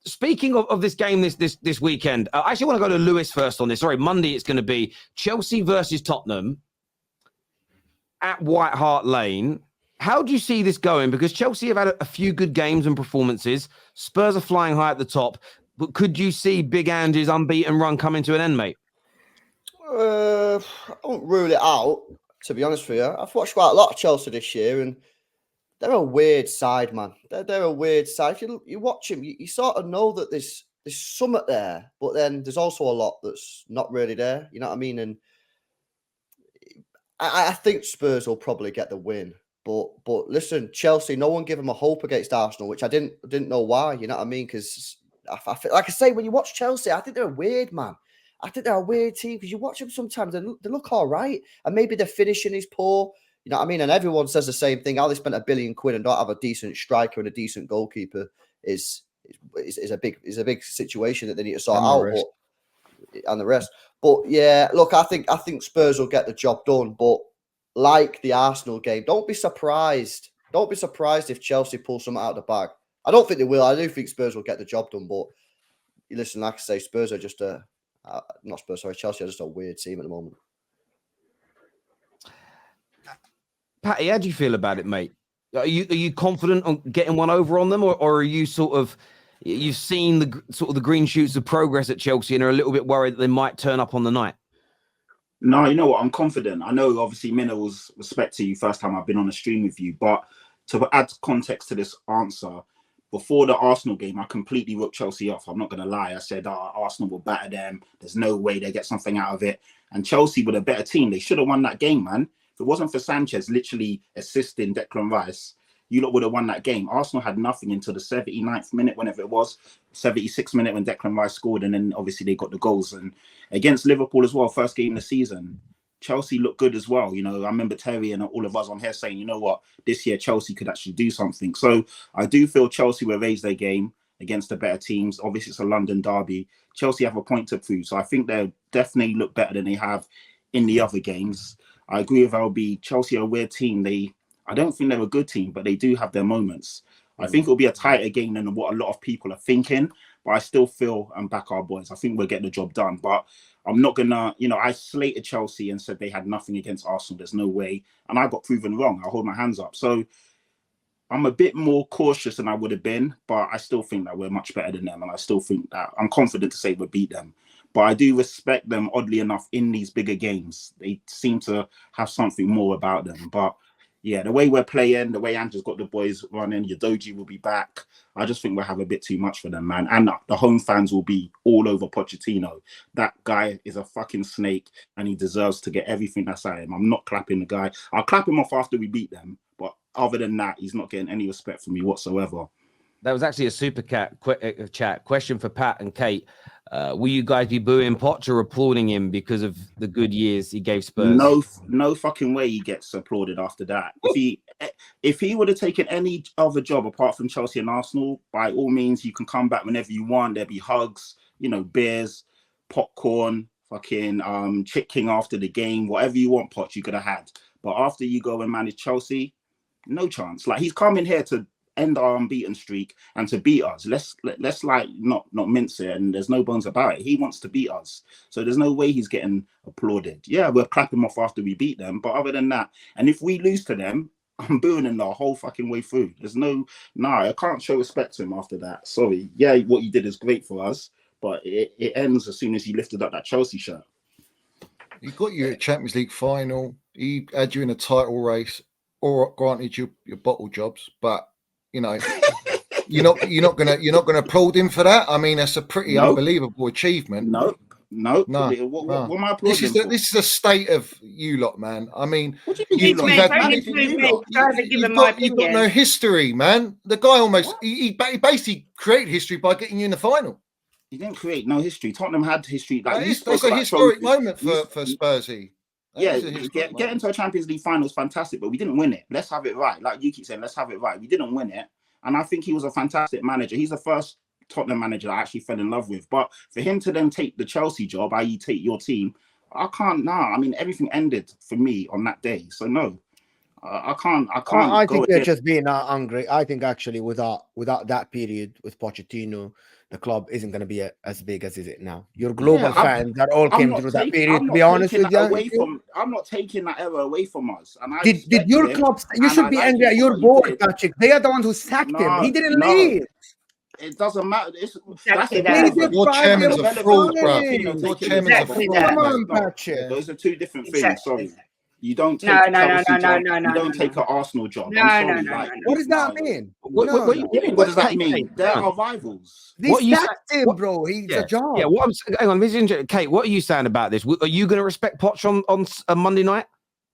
speaking of this game this weekend, I actually want to go to Lewis first on this. Sorry, Monday it's going to be Chelsea versus Tottenham at White Hart Lane. How do you see this going? Because Chelsea have had a few good games and performances. Spurs are flying high at the top. But could you see Big Ange's unbeaten run coming to an end, mate? I won't rule it out, to be honest with you. I've watched quite a lot of Chelsea this year, and they're a weird side, man. They're a weird side. If you watch them, you sort of know that there's something there, but then there's also a lot that's not really there. You know what I mean? And I think Spurs will probably get the win. But listen, Chelsea, no one gave them a hope against Arsenal, which I didn't know why. You know what I mean? Because I feel, like I say, when you watch Chelsea, I think they're weird, man. I think they're a weird team because you watch them sometimes, they look all right, and maybe their finishing is poor. You know what I mean? And everyone says the same thing. How they spent £1 billion and don't have a decent striker and a decent goalkeeper is a big situation that they need to sort out. And the rest. But yeah, look, I think Spurs will get the job done. But like the Arsenal game, don't be surprised. Don't be surprised if Chelsea pull something out of the bag. I don't think they will. I do think Spurs will get the job done. But listen, like I say, Spurs are just Chelsea are just a weird team at the moment. Patty, how do you feel about it, mate? Are you confident on getting one over on them, or are you sort of you've seen the green shoots of progress at Chelsea and are a little bit worried that they might turn up on the night? No, you know what? I'm confident. I know, obviously, Minnell's respect to you, first time I've been on a stream with you, but to add context to this answer, before the Arsenal game, I completely wrote Chelsea off. I'm not going to lie. I said, Arsenal will batter them. There's no way they get something out of it. And Chelsea were a better team. They should have won that game, man. If it wasn't for Sanchez literally assisting Declan Rice, you lot would have won that game. Arsenal had nothing until the 79th minute, whenever it was, 76th minute when Declan Rice scored, and then obviously they got the goals. And against Liverpool as well, first game of the season, Chelsea looked good as well. You know, I remember Terry and all of us on here saying, you know what, this year Chelsea could actually do something. So I do feel Chelsea will raise their game against the better teams. Obviously, it's a London derby. Chelsea have a point to prove. So I think they'll definitely look better than they have in the other games. I agree with LB. Chelsea are a weird team. I don't think they're a good team, but they do have their moments. I think it'll be a tighter game than what a lot of people are thinking, but I still feel and back our boys. I think we'll get the job done, but I'm not going to, I slated Chelsea and said they had nothing against Arsenal. There's no way. And I got proven wrong. I'll hold my hands up. So I'm a bit more cautious than I would have been, but I still think that we're much better than them. And I still think that I'm confident to say we'll beat them. But I do respect them, oddly enough, in these bigger games. They seem to have something more about them. But yeah, the way we're playing, the way Andrew's got the boys running, Yodoji will be back. I just think we'll have a bit too much for them, man. And the home fans will be all over Pochettino. That guy is a fucking snake and he deserves to get everything that's at him. I'm not clapping the guy. I'll clap him off after we beat them. But other than that, he's not getting any respect from me whatsoever. That was actually a super chat question for Pat and Kate. Will you guys be booing Poch or applauding him because of the good years he gave Spurs? No fucking way he gets applauded after that. If he would have taken any other job apart from Chelsea and Arsenal, by all means, you can come back whenever you want. There'll be hugs, beers, popcorn, fucking Chick King after the game, whatever you want, Poch, you could have had. But after you go and manage Chelsea, no chance. Like, he's coming here to end our unbeaten streak and to beat us. Let's not mince it, and there's no bones about it. He wants to beat us, so there's no way he's getting applauded. Yeah, we'll clap him off after we beat them, but other than that, and if we lose to them, I'm booing him the whole fucking way through. There's I can't show respect to him after that. Sorry. Yeah, what you did is great for us, but it ends as soon as he lifted up that Chelsea shirt. He got you at Champions League final. He had you in a title race, or granted your bottle jobs, but you're not gonna applaud him for that. I mean, that's a pretty unbelievable achievement. No. What am I applauding for? This is a state of you lot, man. I mean, what do you mean? You've got no history, man. The guy he basically created history by getting you in the final. He didn't create no history. Tottenham had history. It's a historic moment for Spursy. Yeah, get into a Champions League final is fantastic, but we didn't win it. Let's have it right. Like you keep saying, let's have it right. We didn't win it. And I think he was a fantastic manager. He's the first Tottenham manager I actually fell in love with. But for him to then take the Chelsea job, i.e. take your team, I can't now. I mean, everything ended for me on that day. So no, I can't I go think they're against. just being hungry. I think actually without that period with Pochettino, the club isn't going to be as big as is it now. Your global fans that all came through that period. To be honest with you, I'm not taking that era away from us. And I did your club? You should be angry at your board, Patrick. They are the ones who sacked him. He didn't leave. It doesn't matter. That's Your chairman's a fraud, bro. Your chairman's a fraud. Come on, Patrick. Those are two different things. Sorry. You don't take No, a no, Chelsea no, job. no, no, You don't no, take no. an Arsenal job. No, I'm sorry. no, Like, no, no. What does that mean? What does that mean? They are rivals. They sacked him, bro. He's a job. Yeah, hang on, this is interesting. Kate, what are you saying about this? Are you going to respect Poch on Monday night?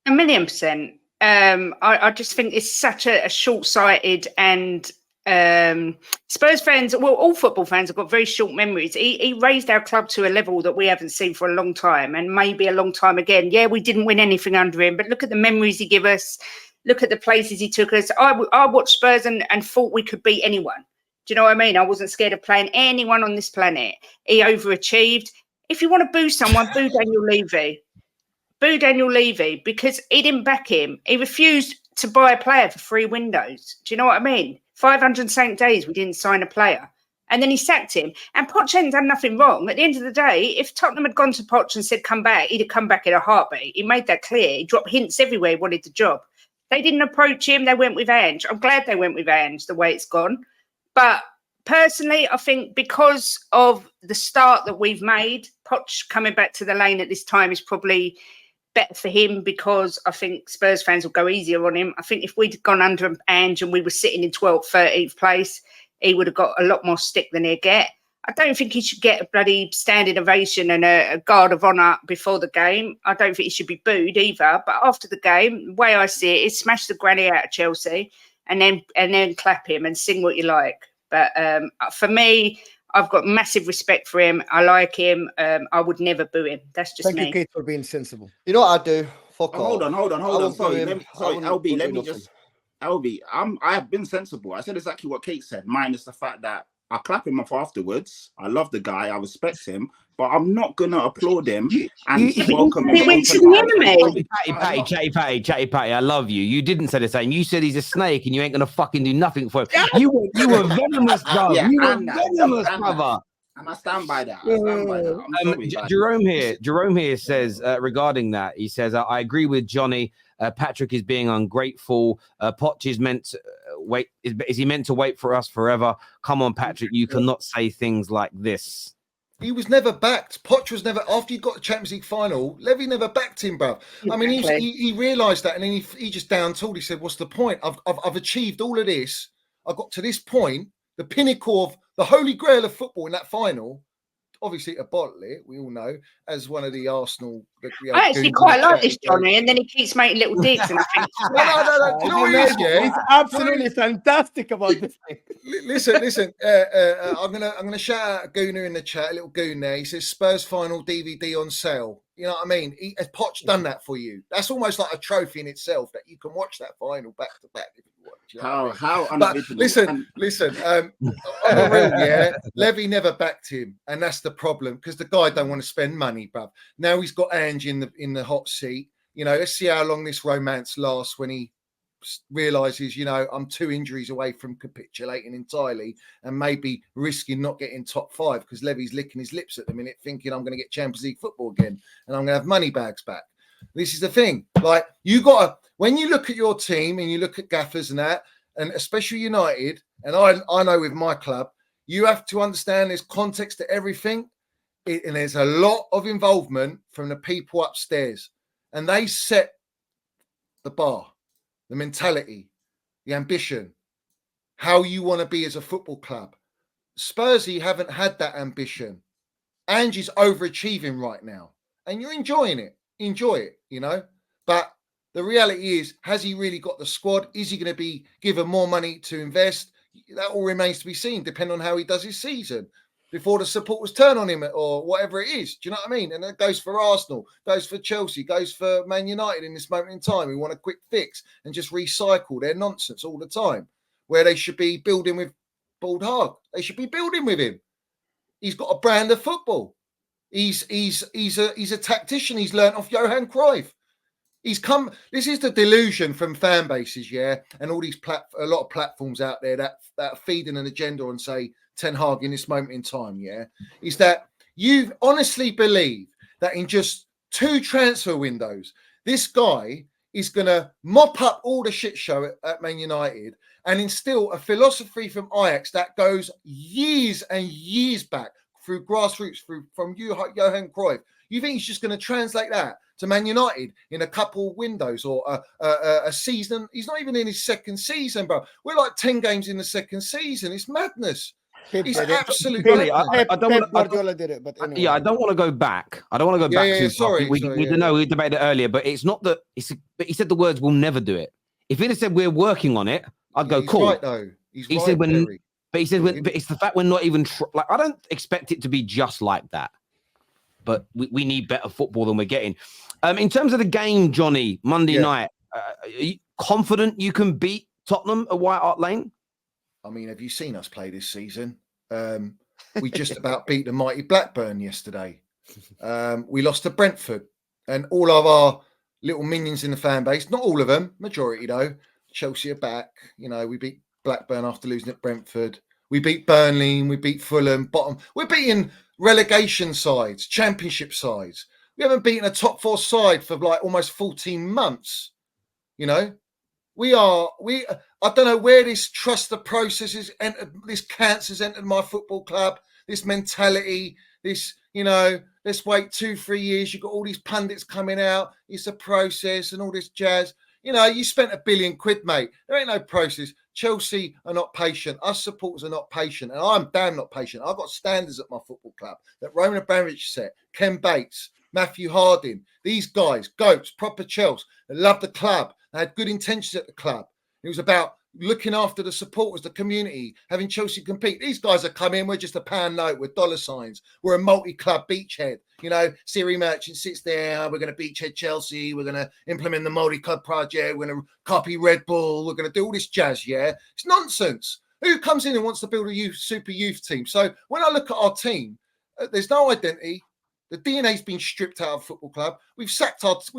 1,000,000%. I just think it's such a short-sighted and Spurs fans, well, all football fans have got very short memories. He raised our club to a level that we haven't seen for a long time, and maybe a long time again. Yeah, we didn't win anything under him, but look at the memories he gave us. Look at the places he took us. I watched Spurs and thought we could beat anyone. Do you know what I mean? I wasn't scared of playing anyone on this planet. He overachieved. If you want to boo someone, boo Daniel Levy. Boo Daniel Levy, because he didn't back him. He refused to buy a player for 3 windows. Do you know what I mean? 500 St. days we didn't sign a player. And then he sacked him. And Poch hadn't done nothing wrong. At the end of the day, if Tottenham had gone to Poch and said, come back, he'd have come back in a heartbeat. He made that clear. He dropped hints everywhere he wanted the job. They didn't approach him. They went with Ange. I'm glad they went with Ange, the way it's gone. But personally, I think because of the start that we've made, Poch coming back to the lane at this time is probably better for him, because I think Spurs fans will go easier on him. I think if we'd gone under Ange and we were sitting in 12th, 13th place, he would have got a lot more stick than he'd get. I don't think he should get a bloody standing ovation and a guard of honour before the game. I don't think he should be booed either. But after the game, the way I see it is smash the granny out of Chelsea and then clap him and sing what you like. But for me, I've got massive respect for him. I like him. I would never boo him. That's just me. Thank you, Kate, for being sensible. You know what I do? Fuck off. Hold on. Sorry, LB, let me just. LB, I have been sensible. I said exactly what Kate said, minus the fact that I clap him off afterwards. I love the guy. I respect him. But I'm not going to applaud him and welcome him. Chatty Patty, I love you. You didn't say the same. You said he's a snake and you ain't going to fucking do nothing for him. You were venomous, bro. Yeah, you were venomous, brother. And I stand by that. I'm sorry, Jerome here says regarding that, he says, I agree with Johnny. Patrick is being ungrateful. Poch is meant to wait. Is he meant to wait for us forever? Come on, Patrick. You cannot say things like this. He was never backed. Poch was never, after he got the Champions League final, Levy never backed him, bruv. I mean, he realised that, and then he just down-tooled. He said, what's the point? I've achieved all of this. I got to this point, the pinnacle of the holy grail of football in that final. Obviously, to bottle it, we all know, as one of the Arsenal. I actually quite like this, Johnny, and then he keeps making little digs, and I think, no. Do you know what it is, yeah? He's absolutely fantastic about this thing. Listen. I'm gonna shout out Gooner in the chat, a little goon there. He says Spurs final DVD on sale. You know what I mean? Has Poch done that for you? That's almost like a trophy in itself that you can watch that final back to back if you want. You know how but listen. On the real, yeah, Levy never backed him, and that's the problem, because the guy don't want to spend money, bruv. Now he's got Ange in the hot seat. You know, let's see how long this romance lasts when he realizes, you know, I'm 2 injuries away from capitulating entirely and maybe risking not getting top 5, because Levy's licking his lips at the minute, thinking I'm going to get Champions League football again and I'm going to have money bags back. This is the thing. Like, you got to, when you look at your team and you look at gaffers and that, and especially United, and I know with my club, you have to understand there's context to everything. And there's a lot of involvement from the people upstairs, and they set the bar, the mentality, the ambition, how you want to be as a football club. Spursy haven't had that ambition. Angie's overachieving right now, and you're enjoying it. Enjoy it, you know. But the reality is, has he really got the squad? Is he going to be given more money to invest? That all remains to be seen, depending on how he does his season, before the supporters turn on him or whatever it is. Do you know what I mean? And that goes for Arsenal, goes for Chelsea, goes for Man United in this moment in time. We want a quick fix and just recycle their nonsense all the time, where they should be building with Bald Hog. They should be building with him. He's got a brand of football. He's a tactician. He's learnt off Johan Cruyff. He's come. This is the delusion from fan bases, yeah, and all these a lot of platforms out there that are feeding an agenda and say Ten Hag in this moment in time, yeah, is that you honestly believe that in just 2 transfer windows, this guy is going to mop up all the shit show at Man United and instill a philosophy from Ajax that goes years and years back through grassroots, from Johan Cruyff. You think he's just going to translate that to Man United in a couple windows or a season? He's not even in his second season, bro. We're like 10 games in the second season. It's madness. It's absolutely Billy, I don't Guardiola did it, but anyway. yeah, I don't want to go back. I don't want to go back too far. We debated it earlier, but it's not that. But he said the words "we'll never do it." If he'd have said we're working on it, I'd go cool. Right though. He said when, but he said when. But it's the fact we're not even like. I don't expect it to be just like that. But we need better football than we're getting. In terms of the game, Johnny, Monday night, are you confident you can beat Tottenham at White Hart Lane? I mean, have you seen us play this season? We just about beat the mighty Blackburn yesterday. We lost to Brentford, and all of our little minions in the fan base, not all of them, majority though, Chelsea are back. You know, we beat Blackburn after losing at Brentford. We beat Burnley and we beat Fulham. We're beating relegation sides, championship sides. We haven't beaten a top 4 side for like almost 14 months. You know, I don't know where this trust the process is entered, this cancer's entered my football club, this mentality, this, you know, let's wait 2-3 years. You've got all these pundits coming out. It's a process and all this jazz. You know, you spent £1 billion, mate. There ain't no process. Chelsea are not patient. Us supporters are not patient. And I'm damn not patient. I've got standards at my football club that Roman Abramovich set, Ken Bates, Matthew Harding, these guys, goats, proper Chelsea, that love the club. They had good intentions at the club. It was about looking after the supporters, the community, having Chelsea compete. These guys are coming. We're just a pound note with dollar signs. We're a multi-club beachhead. You know, Siri Merchant sits there. We're going to beachhead Chelsea. We're going to implement the multi-club project. We're going to copy Red Bull. We're going to do all this jazz, yeah? It's nonsense. Who comes in and wants to build a super youth team? So when I look at our team, there's no identity. The DNA's been stripped out of football club. We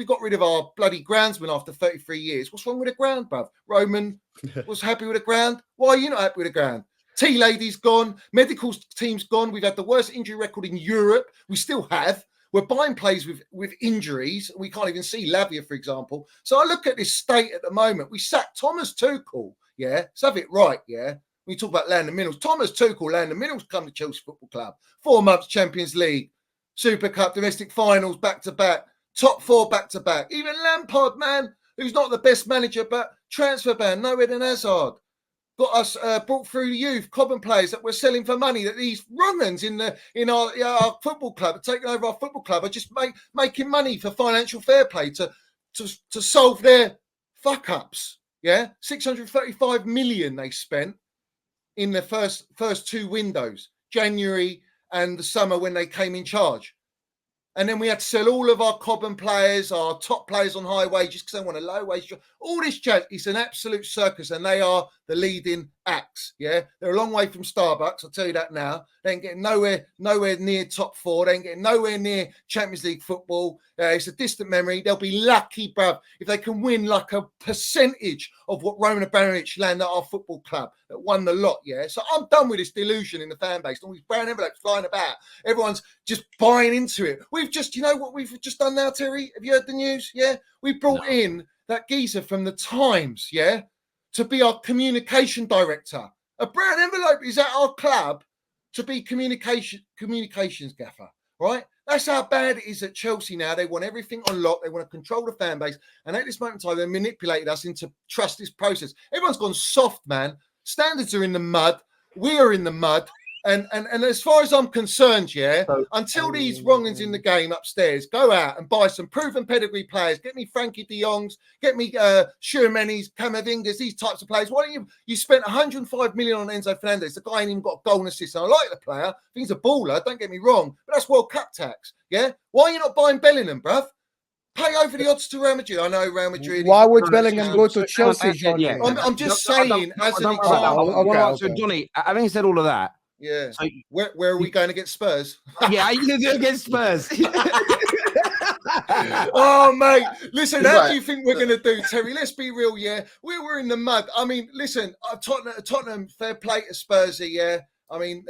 got rid of our bloody groundsman after 33 years. What's wrong with the ground, bruv? Roman was happy with the ground. Why are you not happy with the ground? T-Lady's gone. Medical team's gone. We've had the worst injury record in Europe. We still have. We're buying players with injuries. We can't even see Lavia, for example. So I look at this state at the moment. We sacked Thomas Tuchel. Yeah, let's have it right, yeah? We talk about Landon Minnels. Thomas Tuchel, Landon Minnels come to Chelsea Football Club. 4 months Champions League. Super Cup, domestic finals, back-to-back, top 4 back-to-back. Even Lampard, man, who's not the best manager, but transfer ban, no Eden Hazard. Got us brought through youth, Cobham players that we're selling for money, that these wrong-uns in our football club, taking over our football club, are just making money for financial fair play to solve their fuck-ups. Yeah, 635 million they spent in the first 2 windows, January and the summer when they came in charge. And then we had to sell all of our Cobham players, our top players on high wages because they want a low wage job. All this jazz, it's an absolute circus, and they are the leading acts. Yeah, they're a long way from Starbucks. I'll tell you that now. They ain't getting nowhere near top 4. They ain't getting nowhere near Champions League football. It's a distant memory. They'll be lucky, bruv, if they can win like a percentage of what Roman Abramovich landed at our football club that won the lot. Yeah, so I'm done with this delusion in the fan base. All these brown envelopes flying about. Everyone's just buying into it. You know what we've just done now, Terry? Have you heard the news? Yeah, we brought in that geezer from the Times, yeah, to be our communication director. A brown envelope is at our club to be communications gaffer, right? That's how bad it is at Chelsea now. They want everything on lock. They want to control the fan base. And at this moment in time, they manipulated us into trust this process. Everyone's gone soft, man. Standards are in the mud. We are in the mud. And as far as I'm concerned, until these wrongins in the game upstairs go out and buy some proven pedigree players, get me Frankie de Jongs, get me Schuurmanis, Camavingas, these types of players. Why don't you spent 105 million on Enzo Fernandez? The guy ain't even got a goal and assist. And I like the player. I think he's a baller. Don't get me wrong, but that's World Cup tax. Yeah, why are you not buying Bellingham, bruv? Pay over the odds to Real Madrid. I know Real Madrid. Why would Bellingham go to Chelsea, Johnny? Yeah. I'm just saying as an example. Okay. So, Johnny, having said all of that, yeah. So, where are we going against Spurs? Yeah, are you going to do against Spurs? Oh, mate. Listen, how do you think we're going to do, Terry? Let's be real, yeah. We're in the mud. I mean, listen, Tottenham, fair play to Spursy, yeah. I mean,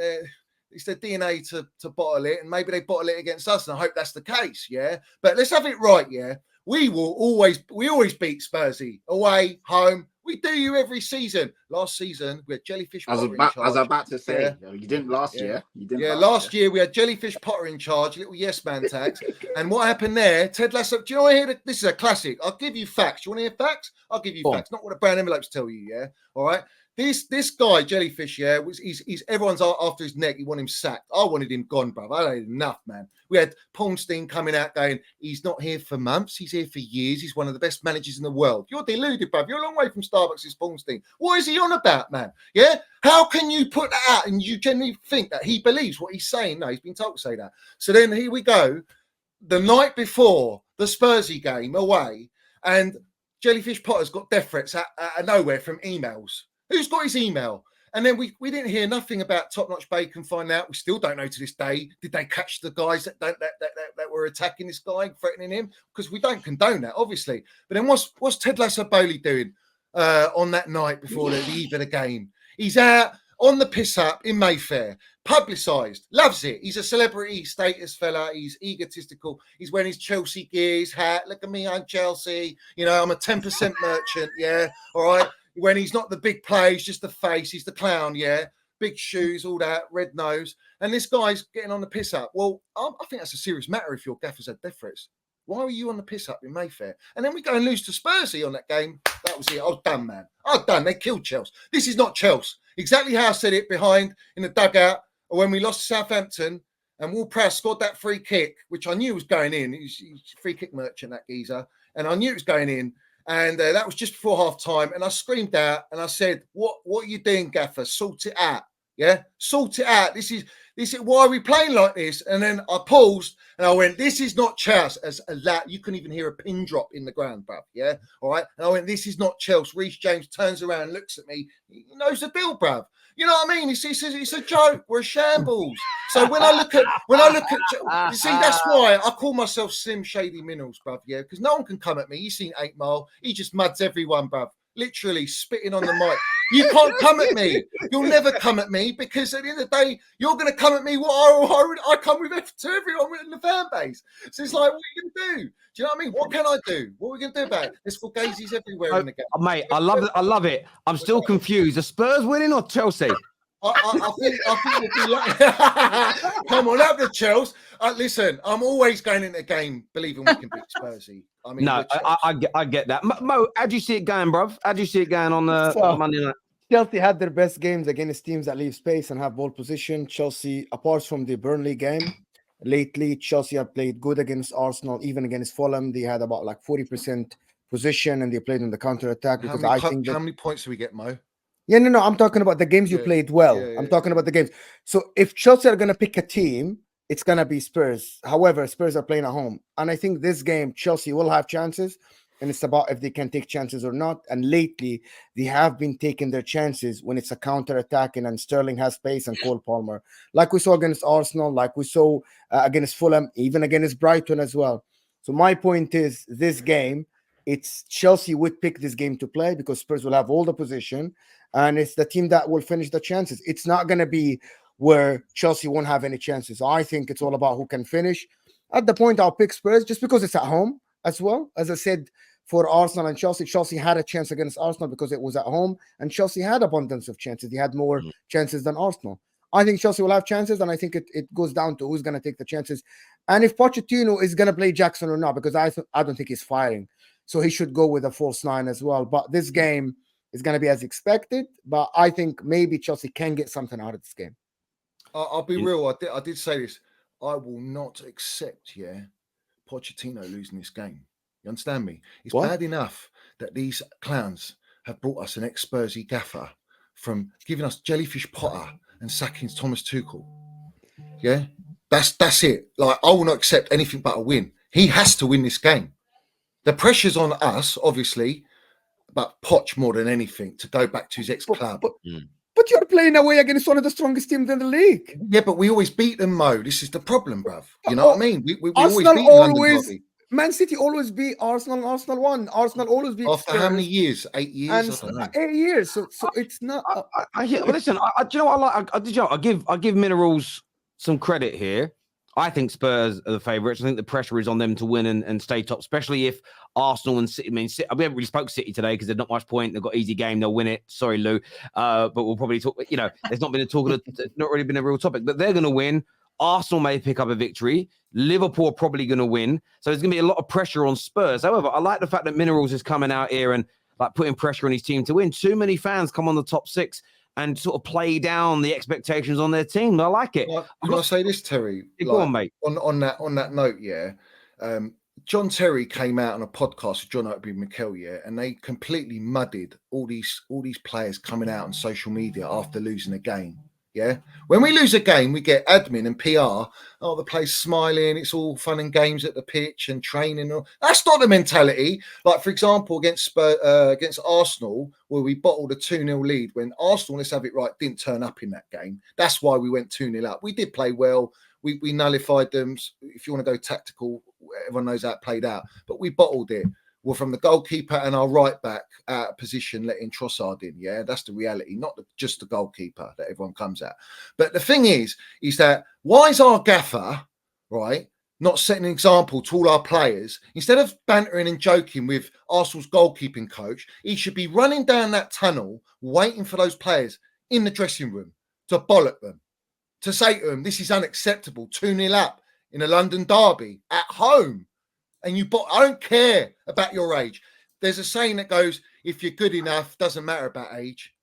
it's their DNA to bottle it, and maybe they bottle it against us, and I hope that's the case, yeah. But let's have it right, yeah. We always beat Spursy away, home. We do you every season. Last season, we had Jellyfish Potter in charge. I was about to say, yeah. You didn't last year. You didn't. Yeah, last year we had Jellyfish Potter in charge, little yes man tax. And what happened there? Ted Lasso. Do you want to hear this is a classic? I'll give you facts. Do you want to hear facts? I'll give you facts. Not what the brown envelopes tell you. Yeah. All right. This guy Jellyfish, yeah, he's everyone's after his neck. You want him sacked. I wanted him gone, bro. I had enough, man. We had Paulstein coming out going, he's not here for months. He's here for years. He's one of the best managers in the world. You're deluded, bruv. You're a long way from Starbucks, this Paulstein. What is he on about, man? Yeah? How can you put that out and you genuinely think that he believes what he's saying? No, he's been told to say that. So then here we go. The night before the Spursy game away, and Jellyfish Potter's got death threats out of nowhere from emails. Who's got his email? And then we didn't hear nothing about Top Notch Bacon find out. We still don't know to this day. Did they catch the guys that were attacking this guy, threatening him? Because we don't condone that, obviously. But then what's Ted Lasso Bowley doing on that night before the eve of the game? He's out on the piss up in Mayfair, publicised, loves it. He's a celebrity status fella. He's egotistical. He's wearing his Chelsea gear, his hat. Look at me, I'm Chelsea. You know, I'm a 10% merchant. Yeah, all right. When he's not the big player, he's just the face. He's the clown, yeah. Big shoes, all that, red nose. And this guy's getting on the piss up. Well, I think that's a serious matter if your gaffer's had death threats. Why were you on the piss up in Mayfair? And then we go and lose to Spursy on that game. That was it. I was done, man. I was done. They killed Chelsea. This is not Chelsea. Exactly how I said it behind in the dugout when we lost to Southampton and Ward-Prowse scored that free kick, which I knew was going in. He's a free kick merchant, that geezer. And I knew it was going in. And that was just before half time. And I screamed out and I said, what are you doing, Gaffer? Sort it out. Yeah, sort it out. This is why are we playing like this? And then I paused and I went, this is not Chelsea. As a lad, you can even hear a pin drop in the ground, bruv. Yeah. All right. And I went, this is not Chelsea. Reece James turns around, looks at me. He knows the deal, bruv. You know what I mean? It's a joke. We're a shambles. So when I look at, you see, that's why I call myself Slim Shady Minerals, bruv. Yeah, because no one can come at me. You've seen 8 Mile. He just muds everyone, bruv. Literally spitting on the mic. You can't come at me. You'll never come at me because at the end of the day, you're going to come at me. What I come with to everyone in the fan base. So it's like, what are you going to do? Do you know what I mean? What can I do? What are we going to do about it? There's Fugazis everywhere in the game. Mate, I love it. I'm still confused. Are Spurs winning or Chelsea? I think we'll be like, come on, up the Chelsea. Listen, I'm always going into the game believing we can beat Spursy. I mean, no, I get that. Mo, how do you see it going, bruv? How do you see it going on Monday night? Chelsea had their best games against teams that leave space and have ball position. Chelsea, apart from the Burnley game, lately Chelsea have played good against Arsenal, even against Fulham. They had about like 40% position and they played on the counter attack. Because how many points do we get, Mo? Yeah, no, I'm talking about the games you played well. I'm talking about the games. So if Chelsea are going to pick a team, it's going to be Spurs. However, Spurs are playing at home. And I think this game, Chelsea will have chances. And it's about if they can take chances or not. And lately, they have been taking their chances when it's a counter-attacking and Sterling has space and Cole Palmer. Like we saw against Arsenal, like we saw against Fulham, even against Brighton as well. So my point is, this game, it's Chelsea would pick this game to play because Spurs will have all the position. And it's the team that will finish the chances. It's not going to be where Chelsea won't have any chances. I think it's all about who can finish. At the point, I'll pick Spurs just because it's at home as well. As I said, for Arsenal and Chelsea had a chance against Arsenal because it was at home. And Chelsea had abundance of chances. They had more chances than Arsenal. I think Chelsea will have chances. And I think it goes down to who's going to take the chances. And if Pochettino is going to play Jackson or not, because I don't think he's firing. So he should go with a false 9 as well. But this game is going to be as expected, but I think maybe Chelsea can get something out of this game. I'll be real. I did say this. I will not accept, Pochettino losing this game. You understand me? It's bad enough that these clowns have brought us an ex-Spursy gaffer from giving us Jellyfish Potter and sacking Thomas Tuchel. Yeah? That's it. Like, I will not accept anything but a win. He has to win this game. The pressure's on us, obviously, but Poch more than anything to go back to his ex-club. But you're playing away against one of the strongest teams in the league. Yeah, but we always beat them, Mo. This is the problem, bruv. You know what I mean? We Arsenal always beat them. Man City always beat Arsenal, and Arsenal won. Arsenal always beat After Spurs. how many years? 8 years? And I don't know. 8 years. So it's not. I hear. Well, listen, do you know what I like? You know, I give Minerals some credit here. I think Spurs are the favourites. I think the pressure is on them to win and stay top, especially if Arsenal and City. I mean, we haven't really spoke City today because there's not much point. They've got easy game. They'll win it. Sorry, Lou. But we'll probably talk. You know, there's not been a talk. Not really been a real topic. But they're going to win. Arsenal may pick up a victory. Liverpool are probably going to win. So there's going to be a lot of pressure on Spurs. However, I like the fact that Minerals is coming out here and like putting pressure on his team to win. Too many fans come on the top six and sort of play down the expectations on their team. I like it. Can I say this, Terry? Go on, mate. On that note, yeah. John Terry came out on a podcast with John Oakley Mikel, yeah, and they completely muddied all these players coming out on social media after losing a game. Yeah, when we lose a game, we get admin and PR. Oh, the players smiling. It's all fun and games at the pitch and training. That's not the mentality. Like, for example, against Arsenal, where we bottled a 2-0 lead when Arsenal, let's have it right, didn't turn up in that game. That's why we went 2-0 up. We did play well. We nullified them. If you want to go tactical, everyone knows how it played out. But we bottled it. Well, from the goalkeeper and our right back out of position, letting Trossard in. Yeah, that's the reality, not just the goalkeeper that everyone comes at. But the thing is that why is our gaffer, right, not setting an example to all our players? Instead of bantering and joking with Arsenal's goalkeeping coach, he should be running down that tunnel, waiting for those players in the dressing room to bollock them, to say to them, this is unacceptable, 2-0 up in a London derby at home. And I don't care about your age. There's a saying that goes, if you're good enough, doesn't matter about age.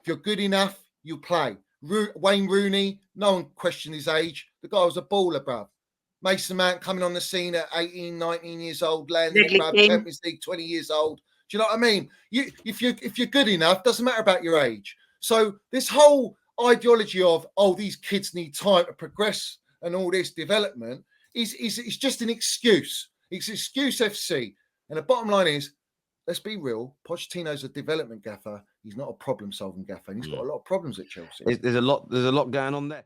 If you're good enough, you play. Wayne Rooney, no one questioned his age. The guy was a baller, bruv. Mason Mount coming on the scene at 18, 19 years old, landing in Champions League, 20 years old. Do you know what I mean? If you're good enough, doesn't matter about your age. So this whole ideology of, these kids need time to progress and all this development is just an excuse. It's excuse FC. And the bottom line is, let's be real, Pochettino's a development gaffer. He's not a problem-solving gaffer. And he's got a lot of problems at Chelsea. There's a lot going on there.